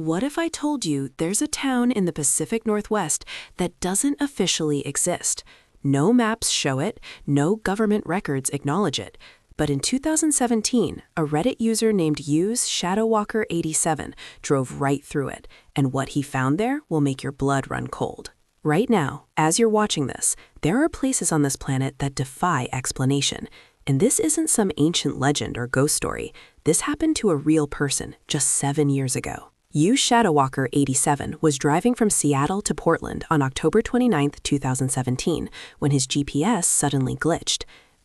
What if I told you there's a town in the Pacific Northwest that doesn't officially exist? No maps show it, no government records acknowledge it. But in 2017, a Reddit user named UseShadowWalker87 drove right through it, and what he found there will make your blood run cold. Right now, as you're watching this, there are places on this planet that defy explanation. And this isn't some ancient legend or ghost story. This happened to a real person just 7 years ago. UseShadowWalker87 was driving from Seattle to Portland on October 29, 2017, when his GPS suddenly glitched.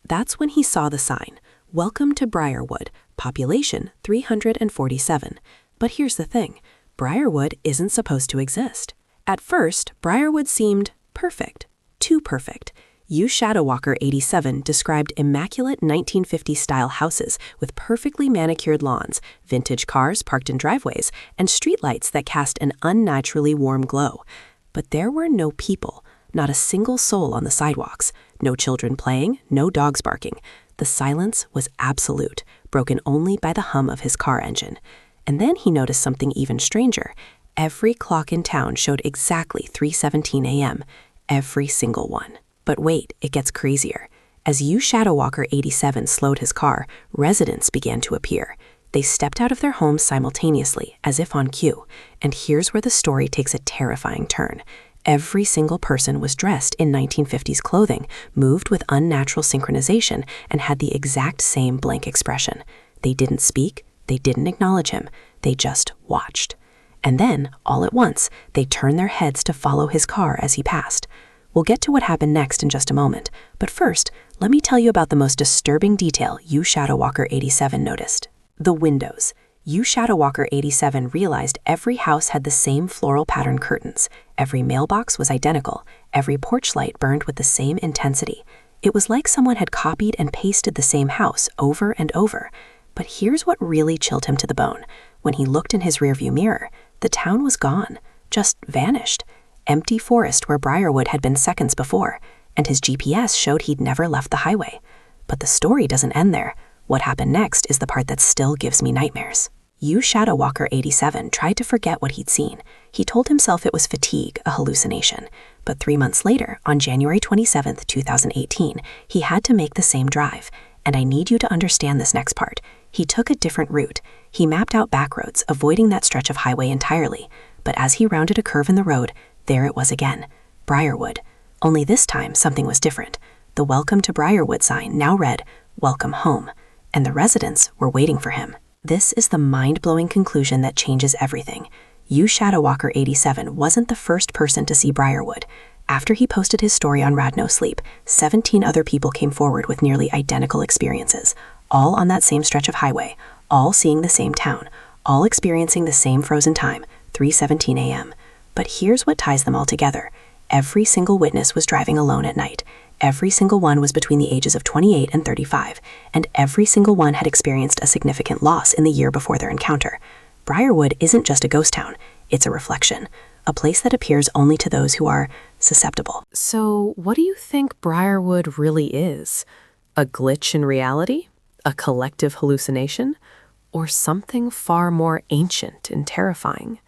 That's when he saw the sign, "Welcome to Briarwood, population 347. But here's the thing, Briarwood isn't supposed to exist. At first, Briarwood seemed perfect, too perfect. UseShadowWalker87 described immaculate 1950s-style houses with perfectly manicured lawns, vintage cars parked in driveways, and streetlights that cast an unnaturally warm glow. But there were no people, not a single soul on the sidewalks, no children playing, no dogs barking. The silence was absolute, broken only by the hum of his car engine. And then he noticed something even stranger. Every clock in town showed exactly 3:17 a.m., every single one. But wait, it gets crazier. As UseShadowWalker87 slowed his car, residents began to appear. They stepped out of their homes simultaneously, as if on cue. And here's where the story takes a terrifying turn. Every single person was dressed in 1950s clothing, moved with unnatural synchronization, and had the exact same blank expression. They didn't speak, they didn't acknowledge him, they just watched. And then, all at once, they turned their heads to follow his car as he passed. We'll get to what happened next in just a moment, but first, let me tell you about the most disturbing detail UseShadowWalker87 noticed. The windows. UseShadowWalker87 realized every house had the same floral pattern curtains. Every mailbox was identical. Every porch light burned with the same intensity. It was like someone had copied and pasted the same house over and over. But here's what really chilled him to the bone. When he looked in his rearview mirror, the town was gone, just vanished. Empty forest where Briarwood had been seconds before, and his GPS showed he'd never left the highway. But the story doesn't end there. What happened next is the part that still gives me nightmares. UseShadowWalker87 tried to forget what he'd seen. He told himself it was fatigue, a hallucination. But 3 months later, on January 27, 2018, he had to make the same drive. And I need you to understand this next part. He took a different route. He mapped out back roads, avoiding that stretch of highway entirely. But as he rounded a curve in the road, there it was again, Briarwood. Only this time, something was different. The Welcome to Briarwood sign now read, "Welcome home," and the residents were waiting for him. This is the mind-blowing conclusion that changes everything. UseShadowWalker87 wasn't the first person to see Briarwood. After he posted his story on nosleep, 17 other people came forward with nearly identical experiences, all on that same stretch of highway, all seeing the same town, all experiencing the same frozen time, 3:17 a.m. But here's what ties them all together. Every single witness was driving alone at night. Every single one was between the ages of 28 and 35, and every single one had experienced a significant loss in the year before their encounter. Briarwood isn't just a ghost town, it's a reflection, a place that appears only to those who are susceptible. So, what do you think Briarwood really is? A glitch in reality? A collective hallucination? Or something far more ancient and terrifying?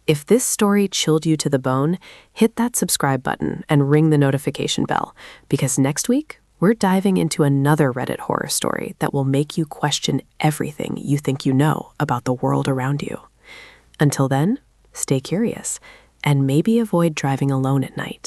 If this story chilled you to the bone, hit that subscribe button and ring the notification bell, because next week, we're diving into another Reddit horror story that will make you question everything you think you know about the world around you. Until then, stay curious, and maybe avoid driving alone at night.